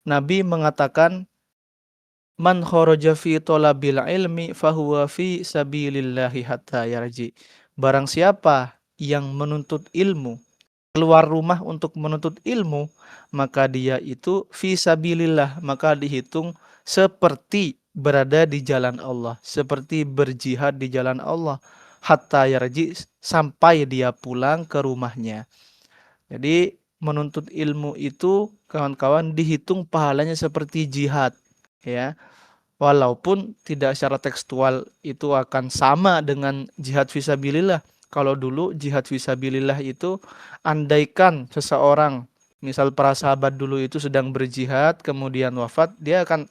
Nabi mengatakan, man kharaja fi thalabil ilmi fahuwa fi sabilillahi hatta yarji. Barang siapa yang menuntut ilmu, keluar rumah untuk menuntut ilmu, maka dia itu fi sabilillah, maka dihitung seperti berada di jalan Allah, seperti berjihad di jalan Allah, hatta yarji, sampai dia pulang ke rumahnya. Jadi menuntut ilmu itu kawan-kawan dihitung pahalanya seperti jihad, ya. Walaupun tidak secara tekstual itu akan sama dengan jihad fisabilillah. Kalau dulu jihad fisabilillah itu, andaikan seseorang, misal para sahabat dulu itu sedang berjihad kemudian wafat, dia akan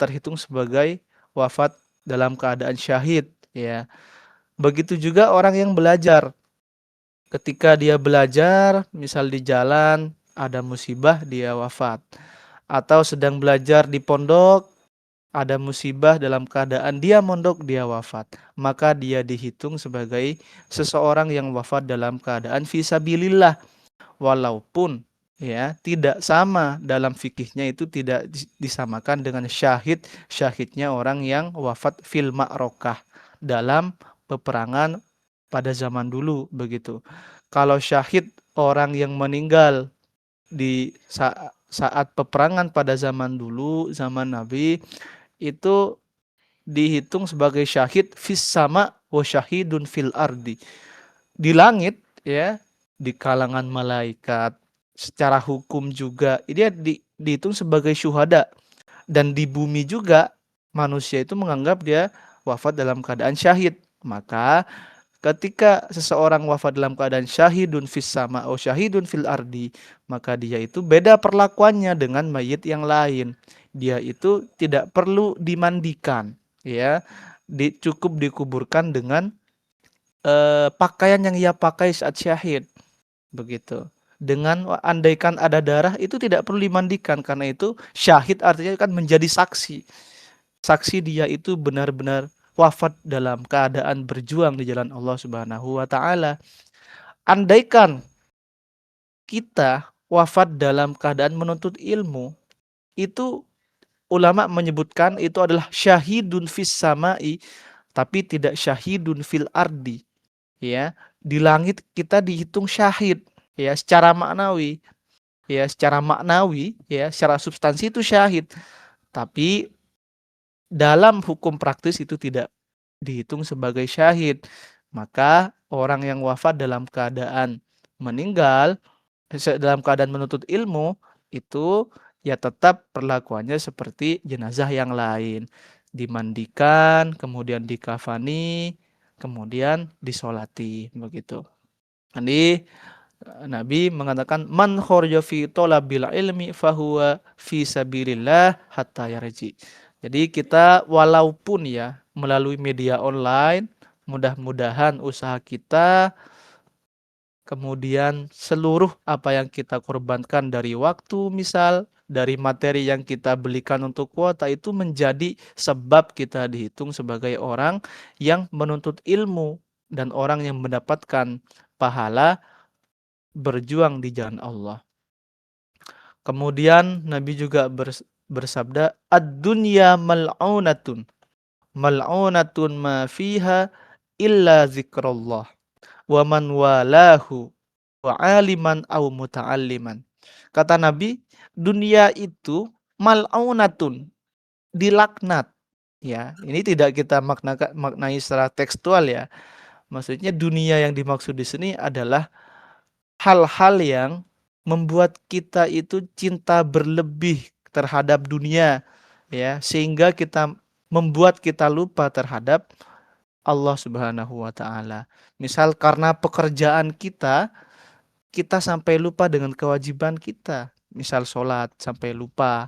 terhitung sebagai wafat dalam keadaan syahid, ya. Begitu juga orang yang belajar. Ketika dia belajar, misal di jalan ada musibah, dia wafat. Atau sedang belajar di pondok, ada musibah dalam keadaan dia mondok, dia wafat. Maka dia dihitung sebagai seseorang yang wafat dalam keadaan fisabilillah. Walaupun ya tidak sama dalam fikihnya, itu tidak disamakan dengan syahid. Syahidnya orang yang wafat fil ma'rokah, dalam peperangan pada zaman dulu begitu. Kalau syahid orang yang meninggal di saat peperangan pada zaman dulu, zaman Nabi, itu dihitung sebagai syahid fis sama wa syahidun fil ardi. Di langit, ya, di kalangan malaikat, secara hukum juga dia dihitung sebagai syuhada, dan di bumi juga manusia itu menganggap dia wafat dalam keadaan syahid. Maka ketika seseorang wafat dalam keadaan syahidun fis sama atau syahidun fil ardi, maka dia itu beda perlakuannya dengan mayit yang lain. Dia itu tidak perlu dimandikan, ya. Cukup dikuburkan dengan pakaian yang ia pakai saat syahid, begitu. Dengan andaikan ada darah itu tidak perlu dimandikan, karena itu syahid artinya kan menjadi saksi. Saksi dia itu benar-benar wafat dalam keadaan berjuang di jalan Allah Subhanahu wa taala. Andaikan kita wafat dalam keadaan menuntut ilmu, itu ulama menyebutkan itu adalah syahidun fis samai, tapi tidak syahidun fil ardi, ya. Di langit kita dihitung syahid, ya, secara maknawi, ya, secara maknawi, ya, secara substansi itu syahid, tapi dalam hukum praktis itu tidak dihitung sebagai syahid. Maka orang yang wafat dalam keadaan meninggal, dalam keadaan menuntut ilmu, itu ya tetap perlakuannya seperti jenazah yang lain. Dimandikan, kemudian dikafani, kemudian disolati, begitu. Jadi Nabi mengatakan, man kharaja fi thalabil ilmi fahuwa fi sabilillah hatta yarji. Jadi kita walaupun ya melalui media online, mudah-mudahan usaha kita, kemudian seluruh apa yang kita korbankan dari waktu, misal dari materi yang kita belikan untuk kuota, itu menjadi sebab kita dihitung sebagai orang yang menuntut ilmu dan orang yang mendapatkan pahala berjuang di jalan Allah. Kemudian Nabi juga bersabda, ad-dunya mal'unatun, mal'unatun ma fiha illa zikrullah wa man walahu wa aliman aw muta'alliman. Kata Nabi, dunia itu mal'unatun, dilaknat. Ya, ini tidak kita maknai secara tekstual, ya. Maksudnya dunia yang dimaksud di sini adalah hal-hal yang membuat kita itu cinta berlebih terhadap dunia, ya, sehingga membuat kita lupa terhadap Allah Subhanahu wa taala. Misal karena pekerjaan kita sampai lupa dengan kewajiban kita. Misal sholat sampai lupa,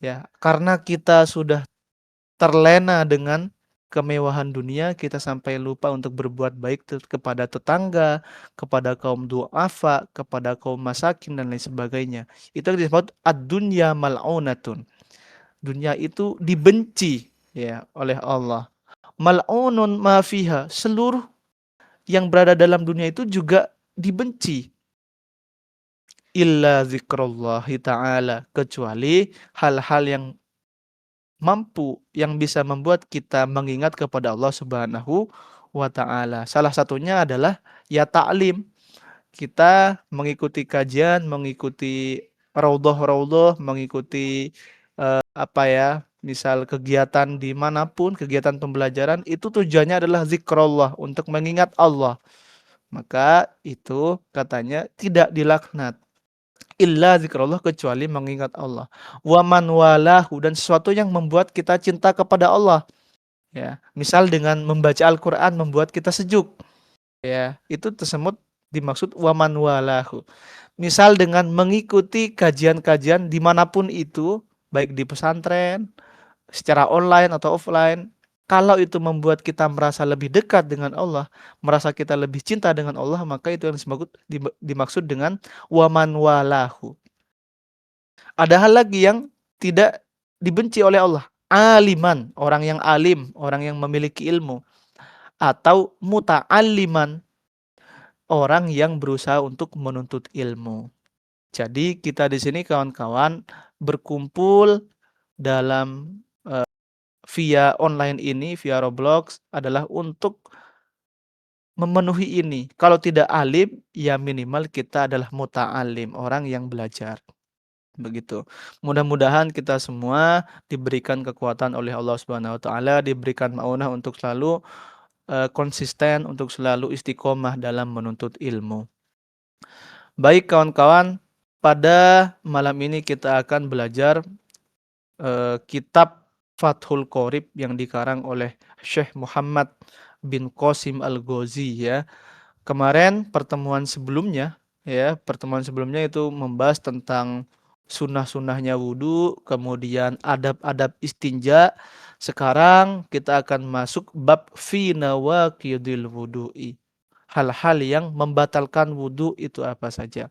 ya. Karena kita sudah terlena dengan kemewahan dunia, kita sampai lupa untuk berbuat baik kepada tetangga, kepada kaum du'afa, kepada kaum masakin dan lain sebagainya. Itu disebut ad-dunya mal'unatun. Dunia itu dibenci, ya, oleh Allah. Mal'unun ma fiha, seluruh yang berada dalam dunia itu juga dibenci. illa dzikrullahi ta'ala, kecuali hal-hal yang mampu, yang bisa membuat kita mengingat kepada Allah Subhanahu wa ta'ala. Salah satunya adalah ya ta'lim. Kita mengikuti kajian, mengikuti raudhah-raudhah, mengikuti apa ya, misal kegiatan dimanapun, kegiatan pembelajaran, itu tujuannya adalah zikrullah, untuk mengingat Allah. Maka itu katanya tidak dilaknat. Illa zikrullah, kecuali mengingat Allah. Wa man walahu, dan sesuatu yang membuat kita cinta kepada Allah. Ya, misal dengan membaca Al-Quran membuat kita sejuk. Ya, itu tersebut dimaksud wa man walahu. Misal dengan mengikuti kajian-kajian dimanapun itu, baik di pesantren, secara online atau offline, kalau itu membuat kita merasa lebih dekat dengan Allah, merasa kita lebih cinta dengan Allah, maka itu yang dimaksud dengan waman walahu. Ada hal lagi yang tidak dibenci oleh Allah. Aliman, orang yang alim, orang yang memiliki ilmu. Atau muta'alliman, orang yang berusaha untuk menuntut ilmu. Jadi kita di sini kawan-kawan berkumpul dalam via online ini, via Roblox, adalah untuk memenuhi ini. Kalau tidak alim, ya minimal kita adalah muta'alim, orang yang belajar. Begitu. Mudah-mudahan kita semua diberikan kekuatan oleh Allah Subhanahu wa taala, diberikan maunah untuk selalu konsisten, untuk selalu istiqomah dalam menuntut ilmu. Baik kawan-kawan, pada malam ini kita akan belajar kitab Fathul Qorib yang dikarang oleh Syekh Muhammad bin Qasim Al-Ghazi ya. Kemarin pertemuan sebelumnya itu membahas tentang sunnah-sunnahnya wudhu, kemudian adab-adab istinja. Sekarang kita akan masuk bab fi nawaqidil wudu'i. Hal-hal yang membatalkan wudhu itu apa saja.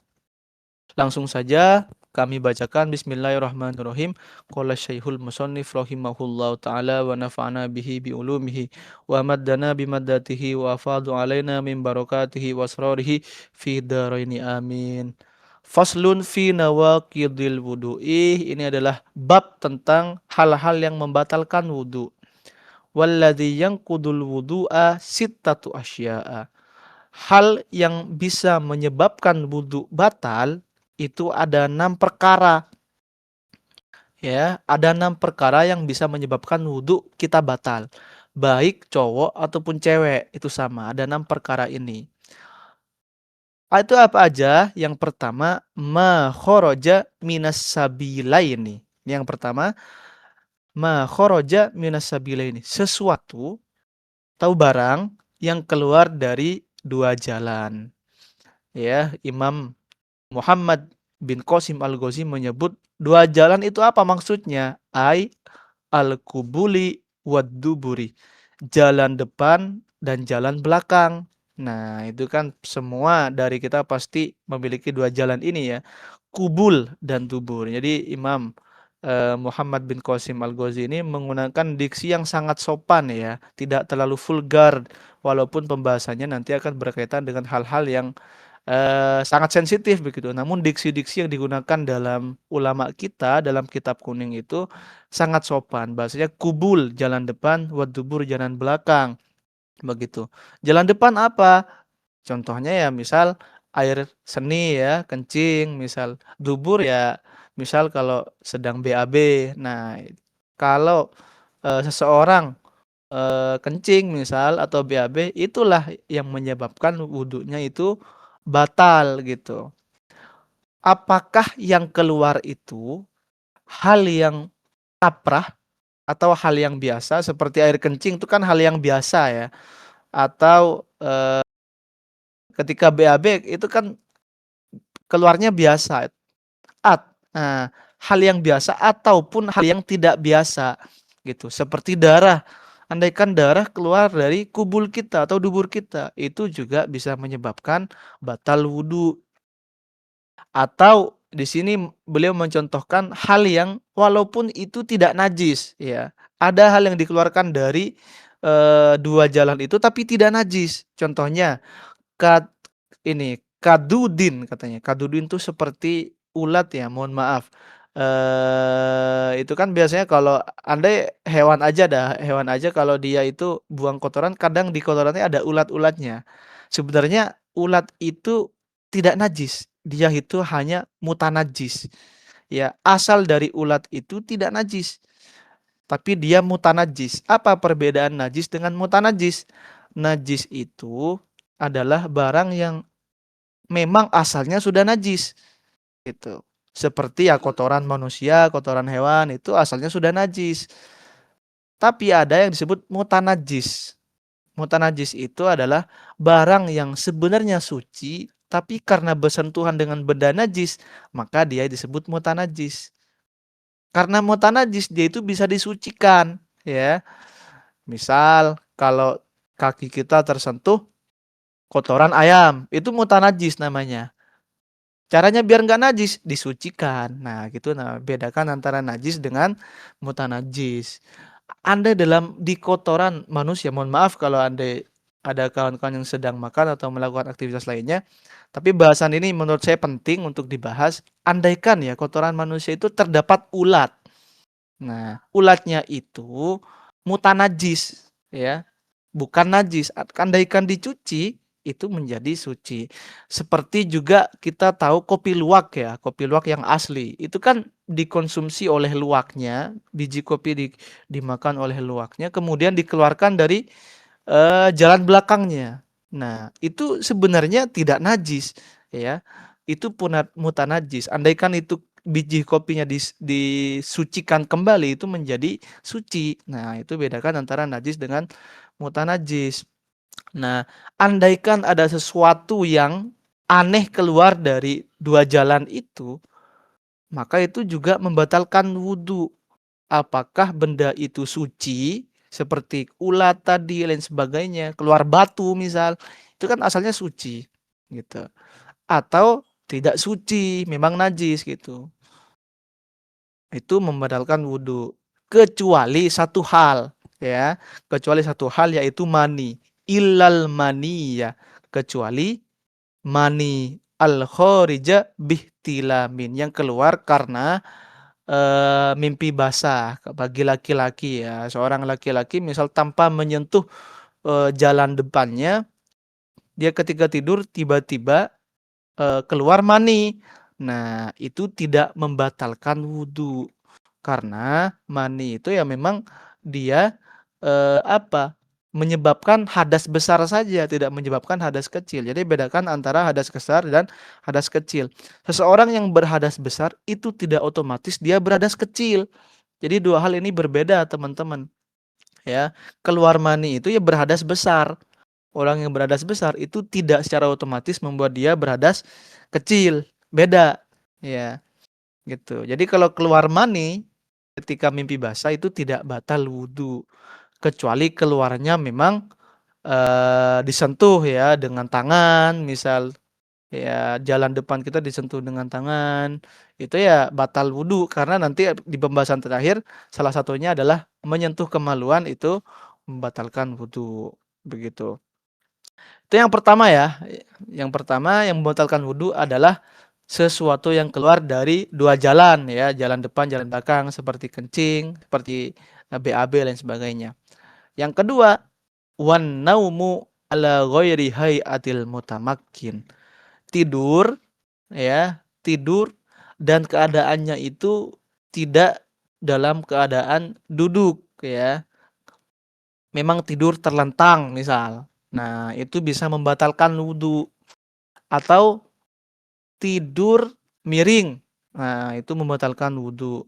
Langsung saja kami bacakan. Bismillahirrahmanirrahim. Qala Syekhul Musannif rahimahullahu taala wa nafa'ana bihi bi ulumihi wa maddana bi maddatihi wa afadu alaina min barakatihi wa asrarihi fi dharaini amin. Faslun fi nawaqidil wudu'i. Ini adalah bab tentang hal-hal yang membatalkan wudu. Walladzi yanqudul wudu'a sittatu asya'a. Hal yang bisa menyebabkan wudu batal itu ada 6 perkara. Ya, ada 6 perkara yang bisa menyebabkan wudhu kita batal. Baik cowok ataupun cewek, itu sama. Ada 6 perkara ini. Itu apa aja? Yang pertama, ma kharaja minas sabilaini. Yang pertama, ma kharaja minas sabilaini. Sesuatu atau barang yang keluar dari 2 jalan. Ya, Imam Muhammad bin Qasim Al-Ghazi menyebut 2 jalan itu apa maksudnya? Al-kubuli wad-duburi. Jalan depan dan jalan belakang. Nah, itu kan semua dari kita pasti memiliki 2 jalan ini ya. Kubul dan dubur. Jadi Imam Muhammad bin Qasim Al-Ghazi ini menggunakan diksi yang sangat sopan ya, tidak terlalu vulgar, walaupun pembahasannya nanti akan berkaitan dengan hal-hal yang sangat sensitif begitu. Namun diksi-diksi yang digunakan dalam ulama kita dalam kitab kuning itu sangat sopan. Bahasanya kubul jalan depan, wadubur jalan belakang. Begitu. Jalan depan apa? Contohnya ya misal air seni ya, kencing, misal dubur ya, misal kalau sedang BAB. Nah, kalau seseorang kencing misal atau BAB, itulah yang menyebabkan wudhunya itu batal gitu. Apakah yang keluar itu hal yang kaprah atau hal yang biasa seperti air kencing itu kan hal yang biasa ya, atau ketika BAB itu kan keluarnya biasa. Nah, hal yang biasa ataupun hal yang tidak biasa gitu. Seperti darah. Andaikan darah keluar dari kubul kita atau dubur kita, itu juga bisa menyebabkan batal wudhu. Atau di sini beliau mencontohkan hal yang walaupun itu tidak najis ya. Ada hal yang dikeluarkan dari 2 jalan itu tapi tidak najis. Contohnya kat ini kadudin katanya. Kadudin tuh seperti ulat ya, mohon maaf. Itu kan biasanya kalau andai hewan aja kalau dia itu buang kotoran, kadang di kotorannya ada ulat-ulatnya. Sebenarnya ulat itu tidak najis, dia itu hanya mutanajis. Ya, asal dari ulat itu tidak najis, tapi dia mutanajis. Apa perbedaan najis dengan mutanajis? Najis itu adalah barang yang memang asalnya sudah najis gitu. Seperti ya kotoran manusia, kotoran hewan itu asalnya sudah najis. Tapi ada yang disebut mutanajis. Mutanajis itu adalah barang yang sebenarnya suci, tapi karena bersentuhan dengan benda najis, maka dia disebut mutanajis. Karena mutanajis dia itu bisa disucikan, ya. Misal kalau kaki kita tersentuh kotoran ayam, itu mutanajis namanya. Caranya biar nggak najis, disucikan. Nah, gitu. Nah, bedakan antara najis dengan mutanajis. Anda di kotoran manusia, mohon maaf kalau Anda ada kawan-kawan yang sedang makan atau melakukan aktivitas lainnya, tapi bahasan ini menurut saya penting untuk dibahas. Andaikan ya kotoran manusia itu terdapat ulat. Nah, ulatnya itu mutanajis, ya, bukan najis. Andaikan dicuci, itu menjadi suci. Seperti juga kita tahu kopi luwak ya, kopi luwak yang asli. Itu kan dikonsumsi oleh luwaknya, biji kopi dimakan oleh luwaknya, kemudian dikeluarkan dari jalan belakangnya. Nah, itu sebenarnya tidak najis, ya. Itu mutanajis. Andaikan itu biji kopinya disucikan kembali, itu menjadi suci. Nah, itu bedakan antara najis dengan mutanajis. Nah, andaikan ada sesuatu yang aneh keluar dari dua jalan itu, maka itu juga membatalkan wudhu. Apakah benda itu suci, seperti ulat tadi, lain sebagainya, keluar batu misal, itu kan asalnya suci, gitu. Atau tidak suci, memang najis gitu. Itu membatalkan wudhu. Kecuali satu hal, ya. Kecuali satu hal yaitu mani. Illal mani ya. Kecuali mani al-kharija bihtilamin, yang keluar karena mimpi basah bagi laki-laki ya. Seorang laki-laki misal tanpa menyentuh jalan depannya, dia ketika tidur tiba-tiba keluar mani. Nah, itu tidak membatalkan wudhu. Karena mani itu ya memang dia apa? Menyebabkan hadas besar saja, tidak menyebabkan hadas kecil. Jadi bedakan antara hadas besar dan hadas kecil. Seseorang yang berhadas besar itu tidak otomatis dia berhadas kecil. Jadi dua hal ini berbeda, teman-teman. Ya, keluar mani itu ya berhadas besar. Orang yang berhadas besar itu tidak secara otomatis membuat dia berhadas kecil. Beda. Ya, gitu. Jadi kalau keluar mani ketika mimpi basah itu tidak batal wudhu, kecuali keluarnya memang disentuh ya dengan tangan, misal ya jalan depan kita disentuh dengan tangan, itu ya batal wudhu, karena nanti di pembahasan terakhir salah satunya adalah menyentuh kemaluan itu membatalkan wudhu, begitu. Itu yang pertama ya. Yang pertama yang membatalkan wudhu adalah sesuatu yang keluar dari dua jalan ya, jalan depan, jalan belakang, seperti kencing, seperti BAB dan sebagainya. Yang kedua, wan naumu ala ghairi hayatil mutamakkin. Tidur ya, tidur dan keadaannya itu tidak dalam keadaan duduk ya. Memang tidur terlentang misal. Nah, itu bisa membatalkan wudhu. Atau tidur miring. Nah, itu membatalkan wudhu.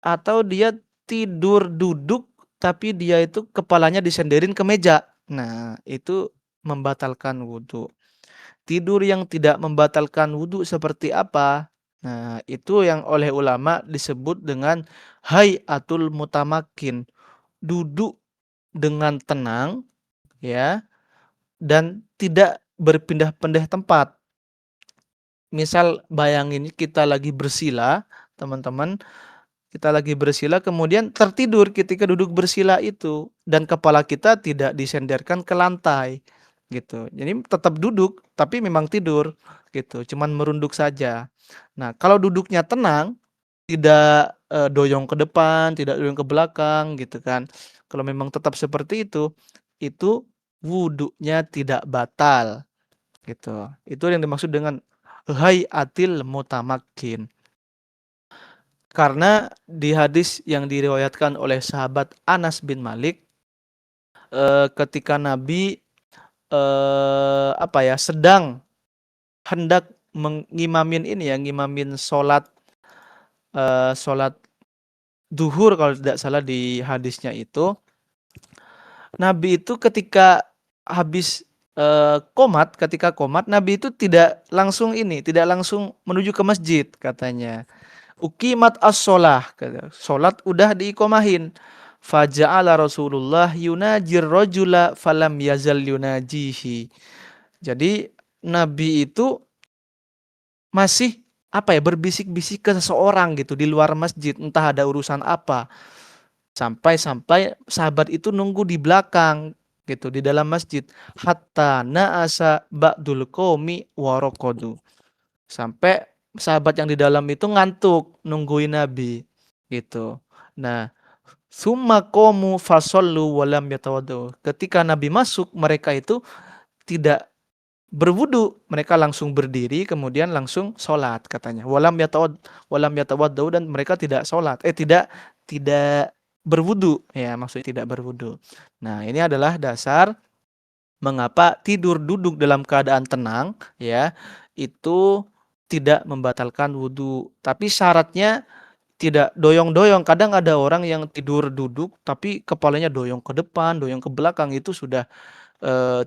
Atau dia tidur duduk tapi dia itu kepalanya disenderin ke meja. Nah, itu membatalkan wudhu. Tidur yang tidak membatalkan wudhu seperti apa? Nah, itu yang oleh ulama disebut dengan hayatul mutamakin. Duduk dengan tenang ya, dan tidak berpindah-pindah tempat. Misal bayangin kita lagi bersila, teman-teman, kita lagi bersila kemudian tertidur ketika duduk bersila itu, dan kepala kita tidak disenderkan ke lantai. gitu. Jadi tetap duduk, tapi memang tidur gitu, cuman merunduk saja. Nah, kalau duduknya tenang, tidak, doyong ke depan, tidak doyong ke belakang gitu kan. Kalau memang tetap seperti itu wudunya tidak batal gitu. Itu yang dimaksud dengan hayatil mutamakkin. Karena di hadis yang diriwayatkan oleh sahabat Anas bin Malik, ketika Nabi, sedang hendak ngimamin sholat, sholat duhur kalau tidak salah di hadisnya itu, Nabi itu ketika habis, ketika komat, Nabi itu tidak langsung menuju ke masjid katanya. Uqimat as-sholah, sholat udah diikomahin. Faja'ala Rasulullah yunajir rojula falam yazal yunajihi. Jadi Nabi itu masih berbisik-bisik ke seseorang gitu di luar masjid, entah ada urusan apa. Sampai-sampai sahabat itu nunggu di belakang gitu di dalam masjid, hatta na'asa ba'dul qaumi warokodu. Sampai sahabat yang di dalam itu ngantuk nungguin Nabi gitu. Nah, summa qamu fasallu walam yatawaddu. Ketika Nabi masuk, mereka itu tidak berwudu, mereka langsung berdiri kemudian langsung sholat katanya. Walam yatawaddu, dan mereka tidak sholat, tidak berwudu ya, maksudnya tidak berwudu. Nah, ini adalah dasar mengapa tidur duduk dalam keadaan tenang ya itu tidak membatalkan wudu. Tapi syaratnya tidak doyong-doyong. Kadang ada orang yang tidur duduk tapi kepalanya doyong ke depan, doyong ke belakang, itu sudah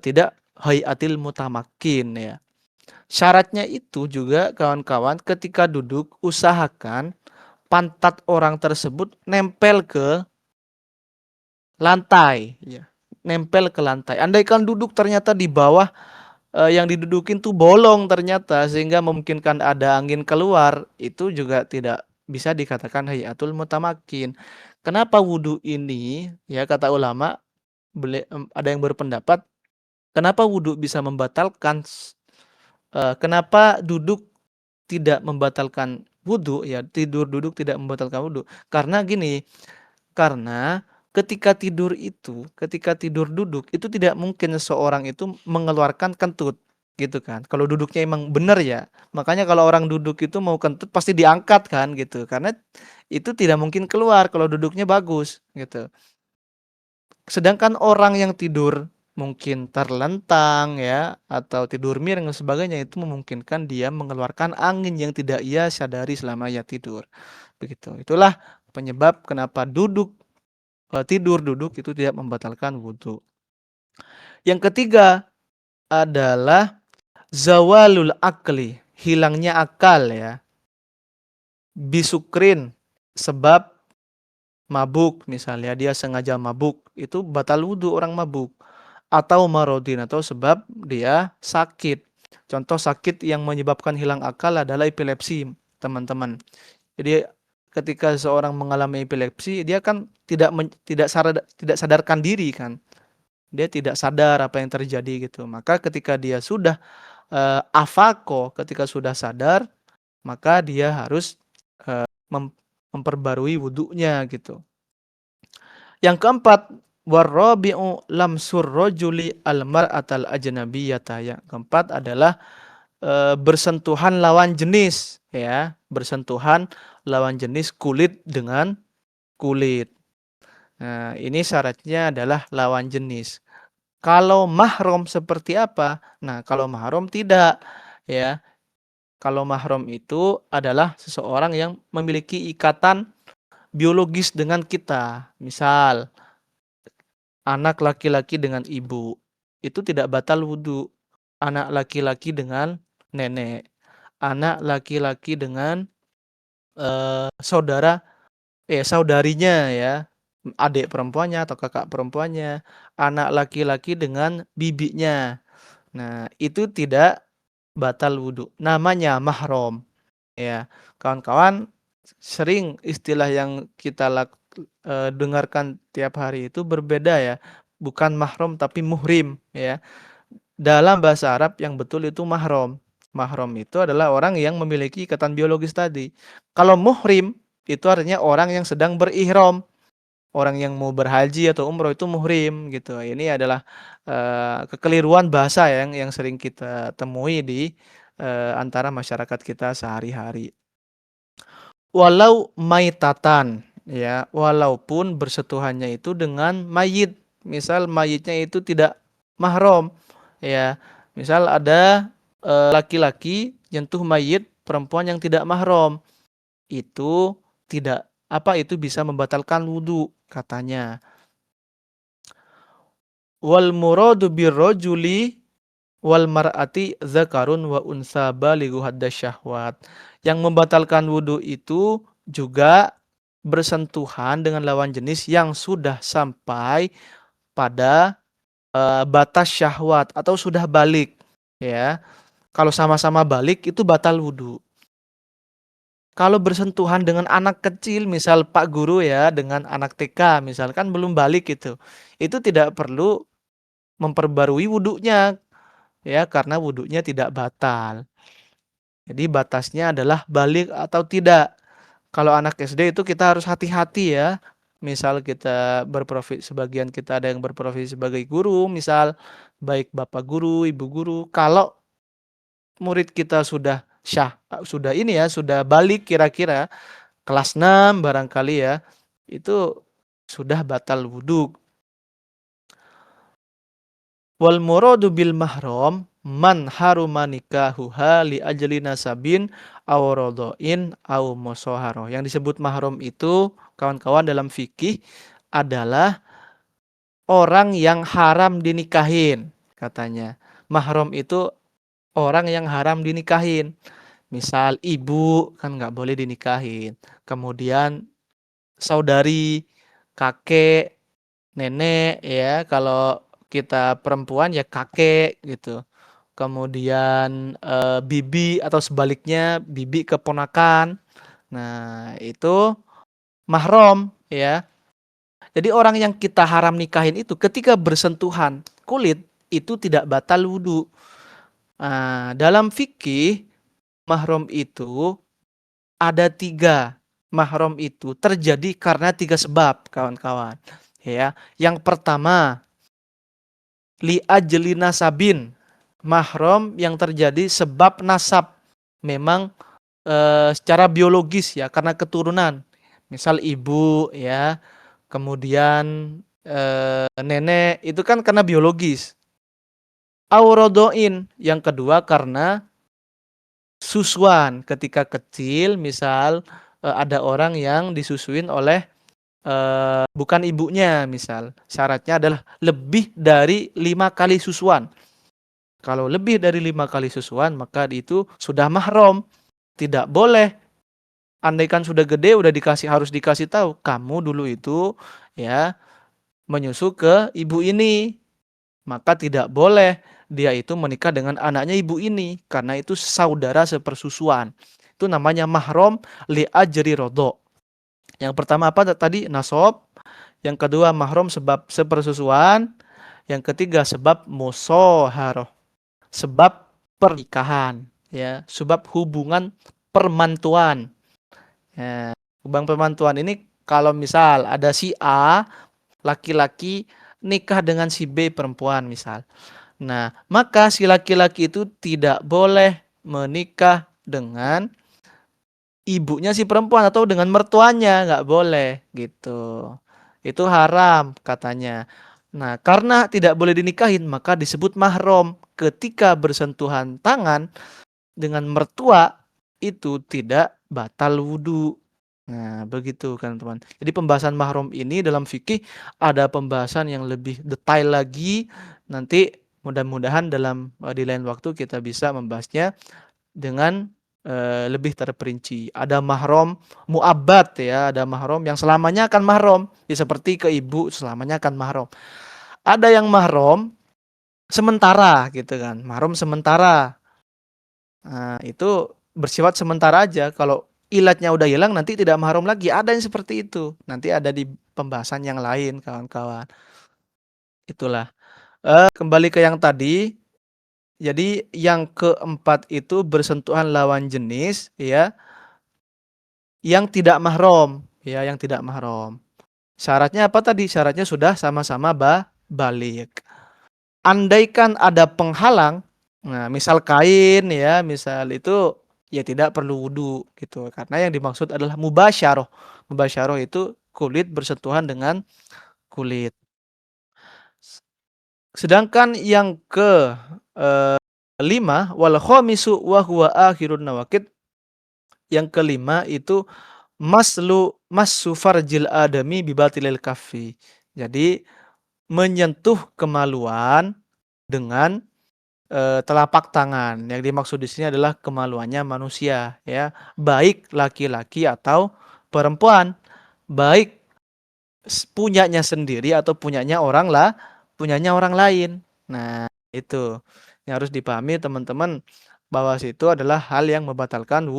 tidak hayatil mutamakin ya. Syaratnya itu juga kawan-kawan, ketika duduk usahakan pantat orang tersebut nempel ke lantai ya. Nempel ke lantai. Andaikan duduk ternyata di bawah, yang didudukin tuh bolong ternyata sehingga memungkinkan ada angin keluar, itu juga tidak bisa dikatakan hayatul mutamakin. Kenapa wudhu ini ya, kata ulama, ada yang berpendapat kenapa wudhu bisa membatalkan, kenapa duduk tidak membatalkan wudhu ya, tidur duduk tidak membatalkan wudhu. Karena gini, karena ketika tidur duduk itu tidak mungkin seorang itu mengeluarkan kentut gitu kan. Kalau duduknya emang benar ya. Makanya kalau orang duduk itu mau kentut pasti diangkat kan gitu. Karena itu tidak mungkin keluar kalau duduknya bagus gitu. Sedangkan orang yang tidur mungkin terlentang ya atau tidur miring dan sebagainya, itu memungkinkan dia mengeluarkan angin yang tidak ia sadari selama ia tidur. Begitu. Itulah penyebab kenapa tidur duduk itu tidak membatalkan wudhu. Yang ketiga adalah zawalul akli, hilangnya akal ya. Bisukrin, sebab mabuk, misalnya dia sengaja mabuk, itu batal wudhu orang mabuk. Atau marodin, atau sebab dia sakit. Contoh sakit yang menyebabkan hilang akal adalah epilepsi, teman-teman. Jadi ketika seorang mengalami epilepsi, dia kan tidak sadarkan diri kan. Dia tidak sadar apa yang terjadi gitu. Maka ketika dia sudah afako, ketika sudah sadar, maka dia harus memperbarui wudhunya gitu. Yang keempat, warabi'u lamsur rajuli al-mar'atal ajnabiyata. Yang keempat adalah bersentuhan lawan jenis ya, bersentuhan lawan jenis kulit dengan kulit. Nah, ini syaratnya adalah lawan jenis. Kalau mahram seperti apa? Nah, kalau mahram tidak ya. Kalau mahram itu adalah seseorang yang memiliki ikatan biologis dengan kita. Misal, anak laki-laki dengan ibu, itu tidak batal wudhu. Anak laki-laki dengan nenek, anak laki-laki dengan saudarinya ya, adik perempuannya atau kakak perempuannya, anak laki-laki dengan bibinya. Nah, itu tidak batal wudhu. Namanya mahram. Ya, kawan-kawan, sering istilah yang kita dengarkan tiap hari itu berbeda ya. Bukan mahram tapi muhrim ya. Dalam bahasa Arab yang betul itu mahram. Mahram itu adalah orang yang memiliki ikatan biologis tadi. Kalau muhrim itu artinya orang yang sedang berihram. Orang yang mau berhaji atau umroh itu muhrim gitu. Ini adalah kekeliruan bahasa yang sering kita temui di antara masyarakat kita sehari-hari. Walau maitatan ya, walaupun bersentuhannya itu dengan mayit. Misal mayitnya itu tidak mahram ya. Misal ada laki-laki nyentuh mayit perempuan yang tidak mahram. Itu tidak itu bisa membatalkan wudhu katanya. Wal muradu birrajuli wal mar'ati zakarun wa unsa balighu syahwat. Yang membatalkan wudhu itu juga bersentuhan dengan lawan jenis yang sudah sampai pada batas syahwat atau sudah balik ya. Kalau sama-sama balik itu batal wudhu. Kalau bersentuhan dengan anak kecil, misal Pak Guru ya dengan anak TK misalkan belum balik itu tidak perlu memperbarui wudhunya ya, karena wudhunya tidak batal. Jadi batasnya adalah balik atau tidak. Kalau anak SD itu kita harus hati-hati ya. Misal kita sebagian kita ada yang berprofesi sebagai guru, misal baik bapak guru, ibu guru. Kalau murid kita sudah balik kira-kira kelas 6 barangkali ya, itu sudah batal wudhu. Wal muradu bil mahram man haruma nikahuha li ajli nasabin aw radhain aw musaharah. Yang disebut mahram itu kawan-kawan dalam fikih adalah orang yang haram dinikahin katanya. Mahram itu orang yang haram dinikahin. Misal ibu kan nggak boleh dinikahin. Kemudian saudari, kakek, nenek ya, kalau kita perempuan ya kakek gitu. Kemudian bibi atau sebaliknya bibi keponakan. Nah, itu mahram ya. Jadi orang yang kita haram nikahin itu ketika bersentuhan kulit itu tidak batal wudhu. Nah, dalam fikih mahram itu ada 3. Mahram itu terjadi karena 3 sebab kawan-kawan. Ya, yang pertama li ajli nasabin, mahram yang terjadi sebab nasab, memang secara biologis ya, karena keturunan. Misal ibu ya, kemudian nenek itu kan karena biologis. Aurodoin yang kedua karena susuan ketika kecil, misal ada orang yang disusuin oleh bukan ibunya, misal syaratnya adalah lebih dari 5 kali susuan. Kalau lebih dari 5 kali susuan maka itu sudah mahram. Tidak boleh, andaikan sudah gede harus dikasih tahu kamu dulu itu ya menyusu ke ibu ini, maka tidak boleh dia itu menikah dengan anaknya ibu ini karena itu saudara sepersusuan. Itu namanya mahram li ajri rodho. Yang pertama apa tadi? Nasab. Yang kedua mahram sebab sepersusuan. Yang ketiga sebab musoharoh, sebab pernikahan ya, sebab hubungan permantuan. Ya, hubungan permantuan ini kalau misal ada si A laki-laki nikah dengan si B perempuan misal. Nah, maka si laki-laki itu tidak boleh menikah dengan ibunya si perempuan atau dengan mertuanya, nggak boleh gitu. Itu haram katanya. Nah, karena tidak boleh dinikahin maka disebut mahram. Ketika bersentuhan tangan dengan mertua itu tidak batal wudhu. Nah, begitu kan teman. Jadi pembahasan mahram ini dalam fikih ada pembahasan yang lebih detail lagi. Nanti mudah-mudahan dalam di lain waktu kita bisa membahasnya dengan lebih terperinci. Ada mahram muabbad ya, ada mahram yang selamanya akan mahram. Ya, seperti ke ibu selamanya akan mahram. Ada yang mahram sementara gitu kan. Mahram sementara. Nah, itu bersifat sementara aja. Kalau ilatnya udah hilang nanti tidak mahram lagi. Ada yang seperti itu. Nanti ada di pembahasan yang lain kawan-kawan. Itulah. Kembali ke yang tadi. Jadi yang keempat itu bersentuhan lawan jenis ya yang tidak mahram, ya yang tidak mahram. Syaratnya apa tadi? Syaratnya sudah sama-sama balik. Andaikan ada penghalang, nah misal kain ya, misal itu ya tidak perlu wudu gitu. Karena yang dimaksud adalah mubasyarah. Mubasyarah itu kulit bersentuhan dengan kulit. Sedangkan yang ke lima wal khamisu wa huwa akhirun nawakid. Yang kelima itu massu farjil adami bibatilil kaffi. Jadi menyentuh kemaluan dengan telapak tangan. Yang dimaksud di sini adalah kemaluannya manusia ya, baik laki-laki atau perempuan, baik punyanya sendiri atau punyanya orang lain. Nah, itu yang harus dipahami teman-teman, bahwa situ adalah hal yang membatalkan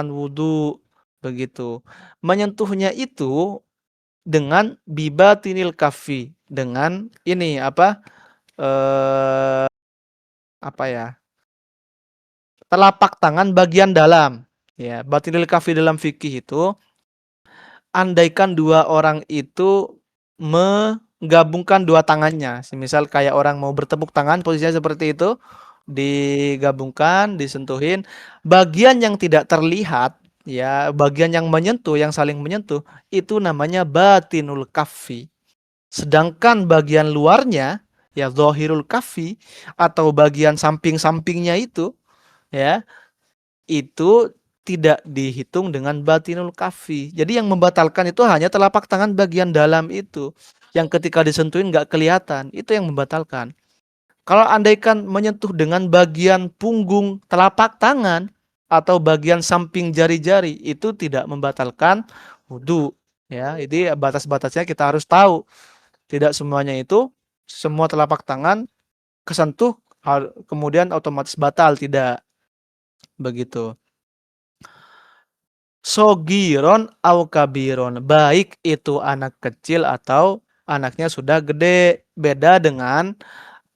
wudu begitu. Menyentuhnya itu dengan bibatinil kafi, dengan ini eh apa ya? Telapak tangan bagian dalam. Ya, batinil kafi dalam fikih itu andaikan dua orang itu menggabungkan dua tangannya, semisal kayak orang mau bertepuk tangan, posisinya seperti itu, digabungkan, disentuhin, bagian yang tidak terlihat, ya, bagian yang menyentuh, yang saling menyentuh, itu namanya batinul kaffi. Sedangkan bagian luarnya, ya, zahirul kaffi, atau bagian samping-sampingnya itu, ya, itu tidak dihitung dengan batinul kafi. Jadi yang membatalkan itu hanya telapak tangan bagian dalam itu. Yang ketika disentuhin nggak kelihatan. Itu yang membatalkan. Kalau andaikan menyentuh dengan bagian punggung telapak tangan atau bagian samping jari-jari, itu tidak membatalkan wudhu. Ya, jadi batas-batasnya kita harus tahu. Tidak semuanya itu, semua telapak tangan kesentuh kemudian otomatis batal, tidak begitu. Sogiron au kabiron, baik itu anak kecil atau anaknya sudah gede. Beda dengan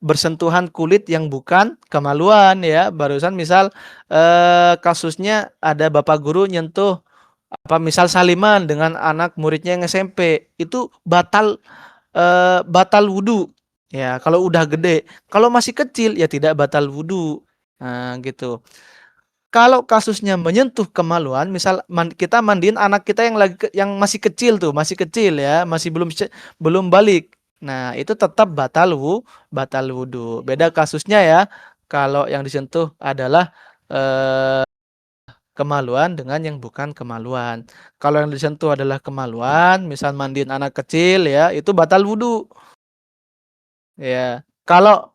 bersentuhan kulit yang bukan kemaluan ya. Barusan misal kasusnya ada bapak guru nyentuh misal saliman dengan anak muridnya yang SMP, itu batal wudu ya kalau udah gede. Kalau masih kecil ya tidak batal wudu. Nah, gitu. Kalau kasusnya menyentuh kemaluan, misal kita mandiin anak kita yang masih kecil tuh, masih kecil ya, masih belum balik. Nah, itu tetap batal wudu. Beda kasusnya ya. Kalau yang disentuh adalah eh, kemaluan dengan yang bukan kemaluan. Kalau yang disentuh adalah kemaluan, misal mandiin anak kecil ya, itu batal wudu. Ya. Kalau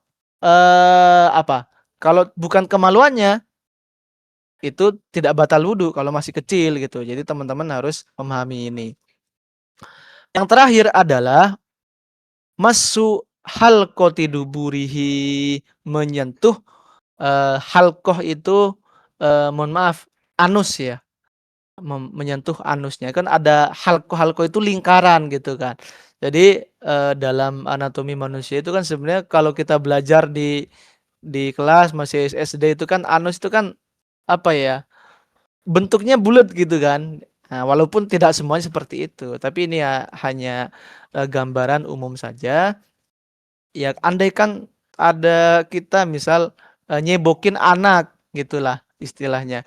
Kalau bukan kemaluannya itu tidak batal wudhu kalau masih kecil gitu. Jadi teman-teman harus memahami ini. Yang terakhir adalah masu halqoti duburihi, menyentuh halqoh itu mohon maaf anus ya. Menyentuh anusnya. Kan ada halqoh itu lingkaran gitu kan. Jadi dalam anatomi manusia itu kan sebenarnya kalau kita belajar di kelas masih SD itu kan anus itu kan apa ya? Bentuknya bulat gitu kan. Nah, walaupun tidak semuanya seperti itu, tapi ini ya hanya gambaran umum saja. Ya, andaikan ada kita misal nyebokin anak gitulah istilahnya.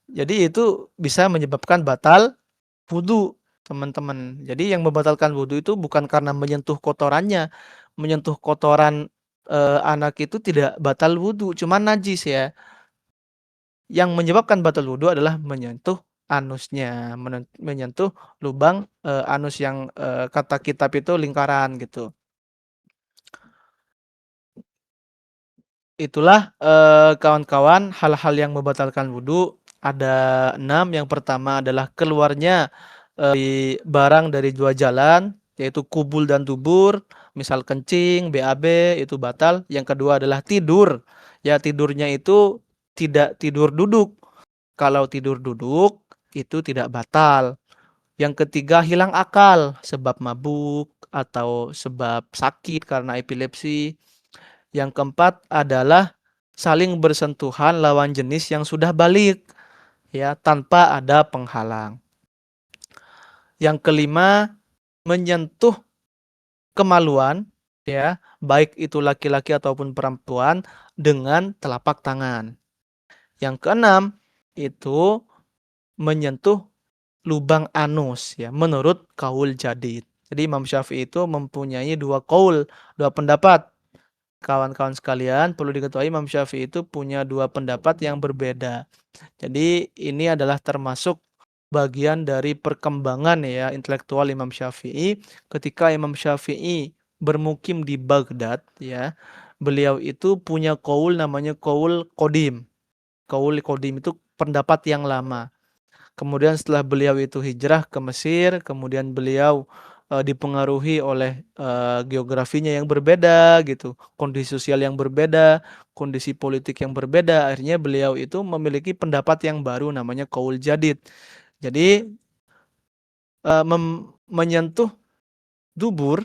Jadi itu bisa menyebabkan batal wudhu, teman-teman. Jadi yang membatalkan wudhu itu bukan karena menyentuh kotorannya. Menyentuh kotoran anak itu tidak batal wudhu, cuma najis ya. Yang menyebabkan batal wudhu adalah menyentuh anusnya, menyentuh lubang anus yang kata kitab itu lingkaran gitu. Itulah kawan-kawan hal-hal yang membatalkan wudhu. Ada 6. Yang pertama adalah keluarnya barang dari dua jalan, yaitu kubul dan dubur. Misal kencing, BAB, itu batal. Yang kedua adalah tidur. Ya, tidurnya itu tidak tidur duduk. Kalau tidur duduk itu tidak batal. Yang ketiga hilang akal sebab mabuk atau sebab sakit karena epilepsi. Yang keempat adalah saling bersentuhan lawan jenis yang sudah balik, ya, tanpa ada penghalang. Yang kelima, menyentuh kemaluan, ya, baik itu laki-laki ataupun perempuan dengan telapak tangan. Yang keenam, itu menyentuh lubang anus, ya, menurut kaul jadid. Jadi Imam Syafi'i itu mempunyai dua kaul, dua pendapat. Kawan-kawan sekalian, perlu diketahui Imam Syafi'i itu punya dua pendapat yang berbeda. Jadi ini adalah termasuk bagian dari perkembangan, ya, intelektual Imam Syafi'i. Ketika Imam Syafi'i bermukim di Baghdad, ya, beliau itu punya kaul namanya kaul Qadim. Kaul Qadim itu pendapat yang lama. Kemudian setelah beliau itu hijrah ke Mesir, kemudian beliau dipengaruhi oleh geografinya yang berbeda gitu, kondisi sosial yang berbeda, kondisi politik yang berbeda. Akhirnya beliau itu memiliki pendapat yang baru namanya Qaul Jadid. Jadi menyentuh dubur,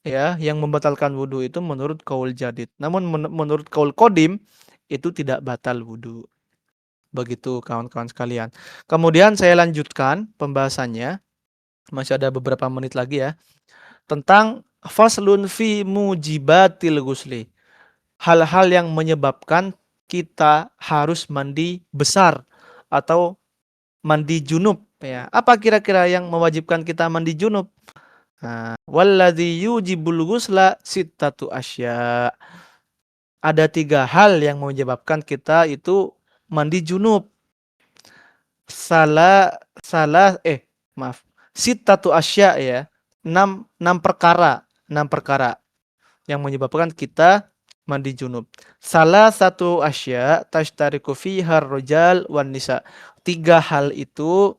ya, yang membatalkan wudhu itu menurut Qaul Jadid. Namun menurut Qaul Qadim itu tidak batal wudhu. Begitu kawan-kawan sekalian. Kemudian saya lanjutkan pembahasannya. Masih ada beberapa menit lagi, ya. Tentang faslun fi mujibatil ghusli. Hal-hal yang menyebabkan kita harus mandi besar atau mandi junub, ya. Apa kira-kira yang mewajibkan kita mandi junub? Nah, walladzi yujibul ghusla sittatu asya. Ada 3 hal yang menyebabkan kita itu mandi junub. Salah salah maaf. Sittatu asya, ya. 6 perkara, 6 perkara yang menyebabkan kita mandi junub. Salah satu asya tashtariku fiha ar-rijal wan nisa. 3 hal itu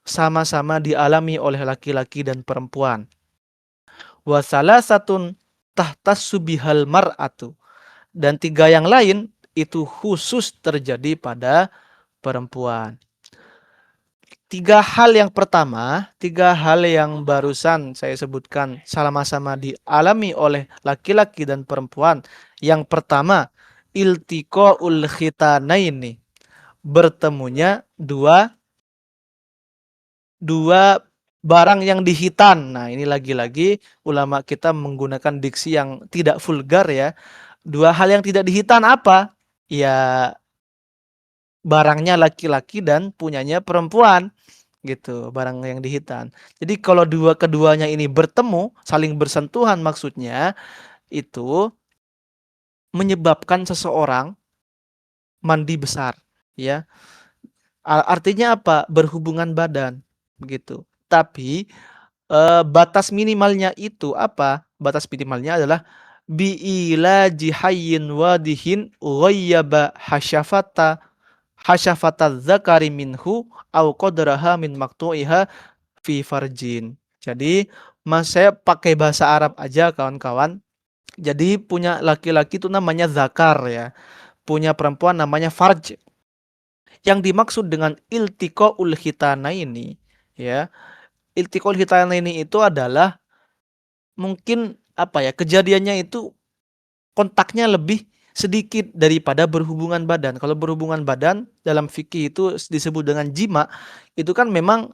sama-sama dialami oleh laki-laki dan perempuan. Wa salasatun tahtassu bihal mar'atu. Dan 3 yang lain itu khusus terjadi pada perempuan. 3 hal yang pertama, 3 hal yang barusan saya sebutkan sama-sama dialami oleh laki-laki dan perempuan. Yang pertama, iltiqaul khitanaini. Bertemunya dua barang yang dihitan. Nah, ini lagi-lagi ulama kita menggunakan diksi yang tidak vulgar, ya. 2 hal yang tidak dihitan apa? Ya, barangnya laki-laki dan punyanya perempuan. Gitu, barang yang dihitan. Jadi kalau keduanya ini bertemu, saling bersentuhan, maksudnya itu menyebabkan seseorang mandi besar, ya. Artinya apa? Berhubungan badan, begitu. Tapi batas minimalnya itu apa? Batas minimalnya adalah bi'ilaji hayyin wadihin ghayyaba hasyafata dzakari minhu au qadraha min maqtu'iha fi farjin. Jadi, saya pakai bahasa Arab aja kawan-kawan. Jadi punya laki-laki itu namanya zakar, ya. Punya perempuan namanya farj. Yang dimaksud dengan iltiqaul khitanaini, ya. Iltiqaul khitanaini itu adalah mungkin apa ya? Kejadiannya itu kontaknya lebih sedikit daripada berhubungan badan. Kalau berhubungan badan dalam fikih itu disebut dengan jima, itu kan memang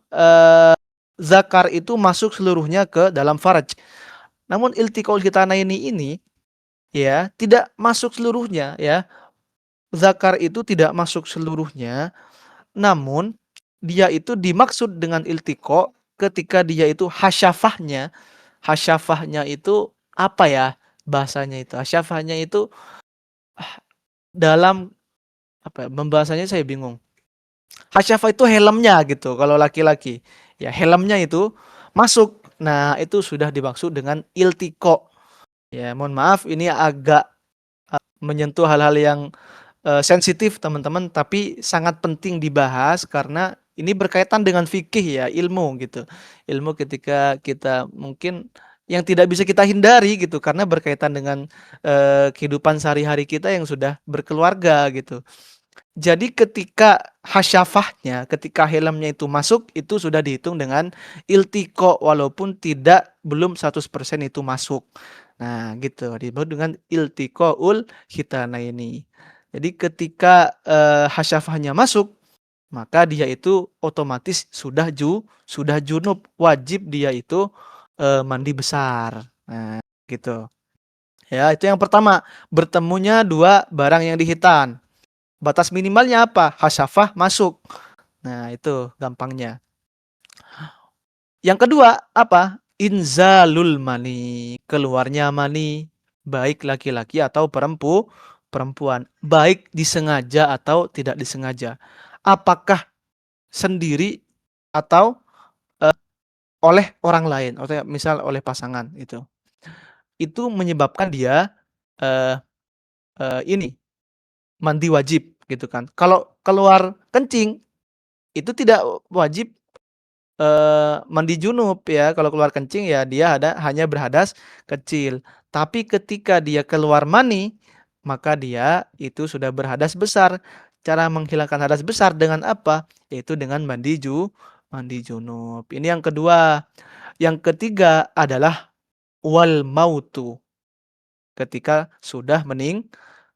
zakar itu masuk seluruhnya ke dalam faraj. Namun iltiqaul khitanaini ini, ya, tidak masuk seluruhnya, ya. Zakar itu tidak masuk seluruhnya, namun dia itu dimaksud dengan iltiqa ketika dia itu hasyafahnya. Hasyafahnya itu apa, ya, bahasanya itu? Hasyafahnya itu dalam apa ya, membahasanya saya bingung. Hasyafah itu helmnya gitu kalau laki-laki. Ya, helmnya itu masuk. Nah, itu sudah dimaksud dengan iltiqa. Ya, mohon maaf ini agak menyentuh hal-hal yang sensitif teman-teman, tapi sangat penting dibahas karena ini berkaitan dengan fikih, ya, ilmu gitu. Ilmu ketika kita mungkin yang tidak bisa kita hindari gitu karena berkaitan dengan kehidupan sehari-hari kita yang sudah berkeluarga gitu. Jadi ketika hasyafahnya, ketika helmnya itu masuk, itu sudah dihitung dengan iltiqa walaupun belum 100% itu masuk. Nah, gitu. Disebut dengan iltiqaul khitanaini. Jadi ketika hasyafahnya masuk, maka dia itu otomatis sudah junub, wajib dia itu mandi besar. Nah, gitu. Ya, itu yang pertama, bertemunya dua barang yang dihitan. Batas minimalnya apa? Hasyafah masuk. Nah, itu gampangnya. Yang kedua, apa? Inzalul mani, keluarnya mani, baik laki-laki atau perempuan, baik disengaja atau tidak disengaja. Apakah sendiri atau oleh orang lain, atau misal oleh pasangan itu. Itu menyebabkan dia eh, ini mandi wajib gitu kan. Kalau keluar kencing itu tidak wajib mandi junub ya. Kalau keluar kencing ya dia hanya berhadas kecil. Tapi ketika dia keluar mani, maka dia itu sudah berhadas besar. Cara menghilangkan hadas besar dengan apa? Yaitu dengan mandi junub. Ini yang kedua. Yang ketiga adalah wal mautu. Ketika sudah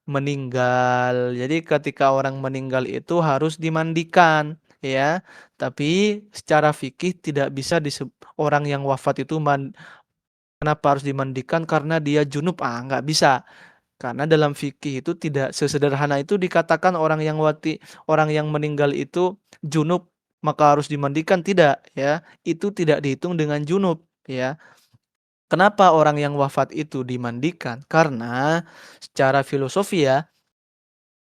meninggal. Jadi ketika orang meninggal itu harus dimandikan ya. Tapi secara fikih tidak bisa orang yang wafat itu kenapa harus dimandikan karena dia junub? Nggak bisa. Karena dalam fikih itu tidak sesederhana itu dikatakan orang yang meninggal itu junub maka harus dimandikan, tidak ya. Itu tidak dihitung dengan junub ya. Kenapa orang yang wafat itu dimandikan? Karena secara filosofi ya,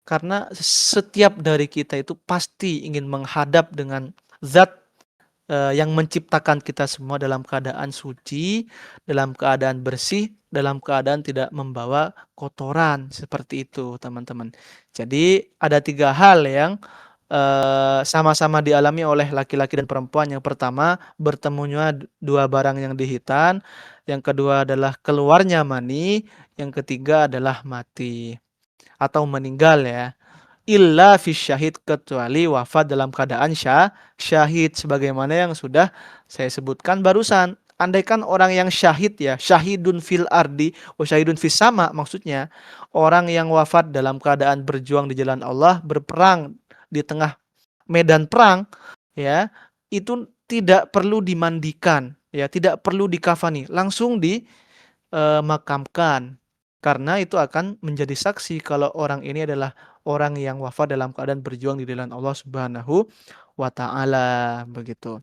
karena setiap dari kita itu pasti ingin menghadap dengan zat yang menciptakan kita semua dalam keadaan suci, dalam keadaan bersih, dalam keadaan tidak membawa kotoran. Seperti itu, teman-teman. Jadi ada 3 hal yang sama-sama dialami oleh laki-laki dan perempuan. Yang pertama, bertemunya dua barang yang dihitan. Yang kedua adalah keluarnya mani. Yang ketiga adalah mati atau meninggal ya. Illa fi syahid, kecuali wafat dalam keadaan syahid sebagaimana yang sudah saya sebutkan barusan. Andaikan orang yang syahid ya, syahidun fil ardi wa syahidun fis sama, maksudnya orang yang wafat dalam keadaan berjuang di jalan Allah, berperang di tengah medan perang ya, itu tidak perlu dimandikan ya, tidak perlu dikafani, langsung dimakamkan. Karena itu akan menjadi saksi kalau orang ini adalah orang yang wafat dalam keadaan berjuang di jalan Allah Subhanahu wa taala, begitu.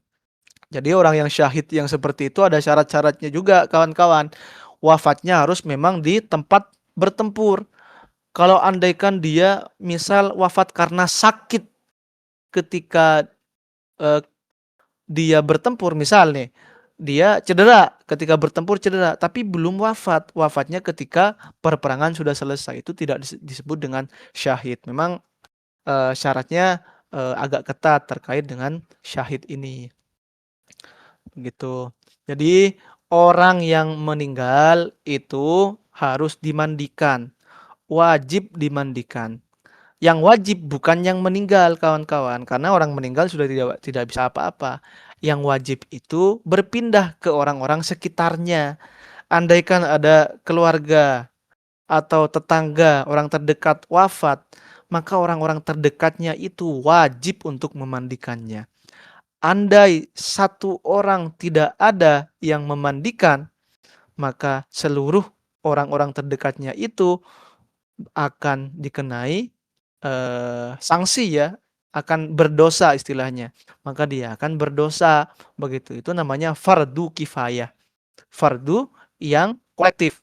Jadi orang yang syahid yang seperti itu ada syarat-syaratnya juga, kawan-kawan. Wafatnya harus memang di tempat bertempur. Kalau andaikan dia misal wafat karena sakit ketika eh, dia bertempur, misal nih, dia cedera, ketika bertempur cedera, tapi belum wafat. Wafatnya ketika perperangan sudah selesai. Itu tidak disebut dengan syahid. Memang syaratnya agak ketat terkait dengan syahid ini. Begitu. Jadi orang yang meninggal itu harus dimandikan. Wajib dimandikan. Yang wajib bukan yang meninggal, kawan-kawan, karena orang meninggal sudah tidak bisa apa-apa. Yang wajib itu berpindah ke orang-orang sekitarnya. Andaikan ada keluarga atau tetangga, orang terdekat wafat, maka orang-orang terdekatnya itu wajib untuk memandikannya. Andai satu orang tidak ada yang memandikan, maka seluruh orang-orang terdekatnya itu akan dikenai sanksi ya, akan berdosa istilahnya. Maka dia akan berdosa, begitu. Itu namanya fardu kifayah. Fardu yang kolektif.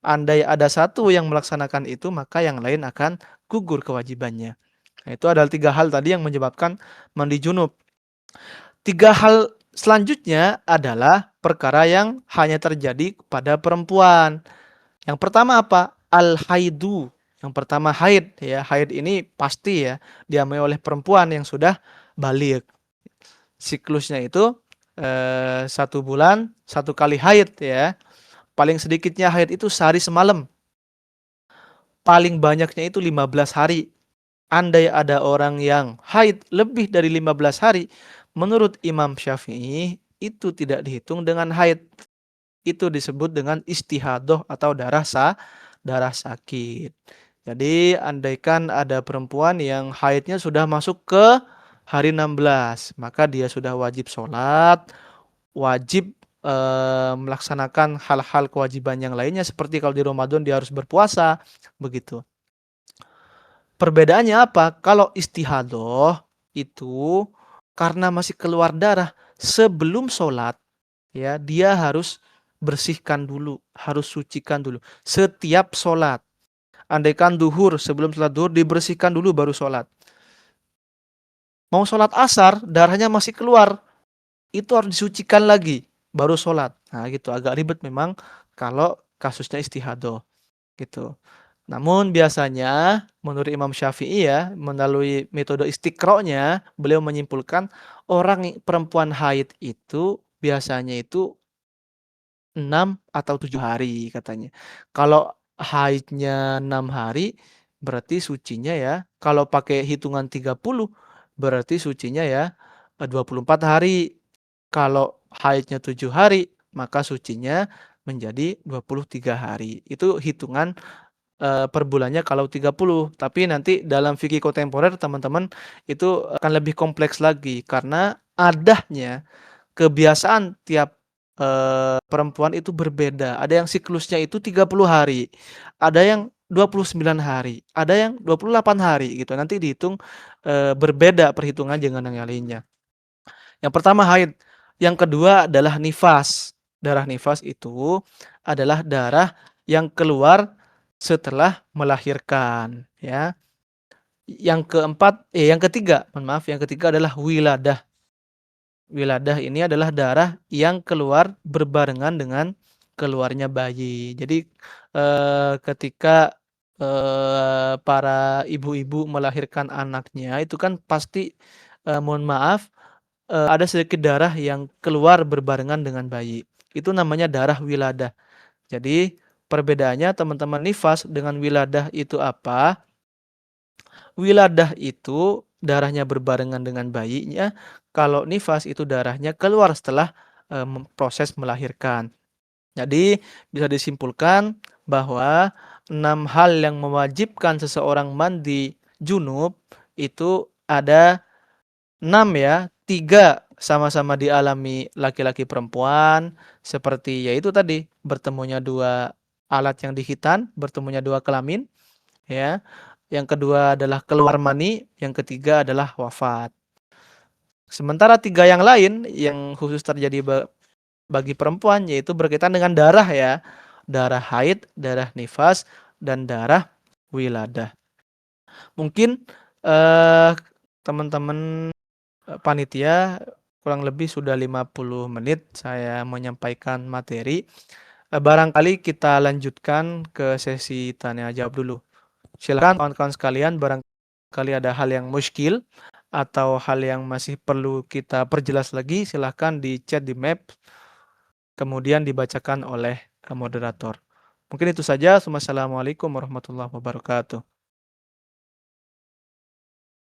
Andai ada satu yang melaksanakan itu, maka yang lain akan gugur kewajibannya. Nah, itu adalah 3 hal tadi yang menyebabkan mandi junub. 3 hal selanjutnya adalah perkara yang hanya terjadi pada perempuan. Yang pertama apa? Al-haidu. Yang pertama haid ya. Haid ini pasti ya dialami oleh perempuan yang sudah balik. Siklusnya itu 1 bulan 1 kali haid ya. Paling sedikitnya haid itu sehari semalam. Paling banyaknya itu 15 hari. Andai ada orang yang haid lebih dari 15 hari, menurut Imam Syafi'i itu tidak dihitung dengan haid. Itu disebut dengan istihadoh atau darah sakit. Jadi andaikan ada perempuan yang haidnya sudah masuk ke hari 16, maka dia sudah wajib sholat, wajib melaksanakan hal-hal kewajiban yang lainnya seperti kalau di Ramadan dia harus berpuasa, begitu. Perbedaannya apa? Kalau istihadoh itu karena masih keluar darah sebelum sholat, ya dia harus bersihkan dulu, harus sucikan dulu setiap sholat. Andaikan duhur, sebelum sholat duhur dibersihkan dulu baru sholat. Mau sholat asar, darahnya masih keluar, itu harus disucikan lagi, baru sholat. Nah gitu, agak ribet memang kalau kasusnya istihadoh gitu. Namun biasanya menurut Imam Syafi'i ya, melalui metode istiqro'nya, beliau menyimpulkan orang perempuan haid itu biasanya itu 6 atau 7 hari katanya. Kalau haidnya 6 hari berarti sucinya ya, kalau pakai hitungan 30 berarti sucinya ya 24 hari. Kalau haidnya 7 hari maka sucinya menjadi 23 hari. Itu hitungan per bulannya kalau 30. Tapi nanti dalam fikih kontemporer teman-teman itu akan lebih kompleks lagi karena adahnya kebiasaan tiap perempuan itu berbeda. Ada yang siklusnya itu 30 hari, ada yang 29 hari, ada yang 28 hari gitu. Nanti dihitung berbeda perhitungan dengan yang lainnya. Yang pertama haid, yang kedua adalah nifas. Darah nifas itu adalah darah yang keluar setelah melahirkan, ya. Yang ketiga, mohon maaf, yang ketiga adalah wiladah. Wiladah ini adalah darah yang keluar berbarengan dengan keluarnya bayi. Jadi ketika para ibu-ibu melahirkan anaknya itu kan pasti mohon maaf ada sedikit darah yang keluar berbarengan dengan bayi. Itu namanya darah wiladah. Jadi perbedaannya teman-teman nifas dengan wiladah itu apa? Wiladah itu darahnya berbarengan dengan bayinya. Kalau nifas itu darahnya keluar setelah proses melahirkan. Jadi bisa disimpulkan bahwa 6 hal yang mewajibkan seseorang mandi junub itu ada 6 ya. 3 sama-sama dialami laki-laki perempuan seperti yaitu tadi bertemunya dua alat yang dihitan, bertemunya dua kelamin ya. Yang kedua adalah keluar mani, yang ketiga adalah wafat. Sementara 3 yang lain yang khusus terjadi bagi perempuan yaitu berkaitan dengan darah ya. Darah haid, darah nifas, dan darah wiladah. Mungkin teman-teman panitia kurang lebih sudah 50 menit saya menyampaikan materi. Barangkali kita lanjutkan ke sesi tanya jawab dulu. Silakan kawan-kawan sekalian, barangkali ada hal yang muskil atau hal yang masih perlu kita perjelas lagi, silahkan di chat di map, kemudian dibacakan oleh moderator. Mungkin itu saja. Wassalamualaikum warahmatullahi wabarakatuh.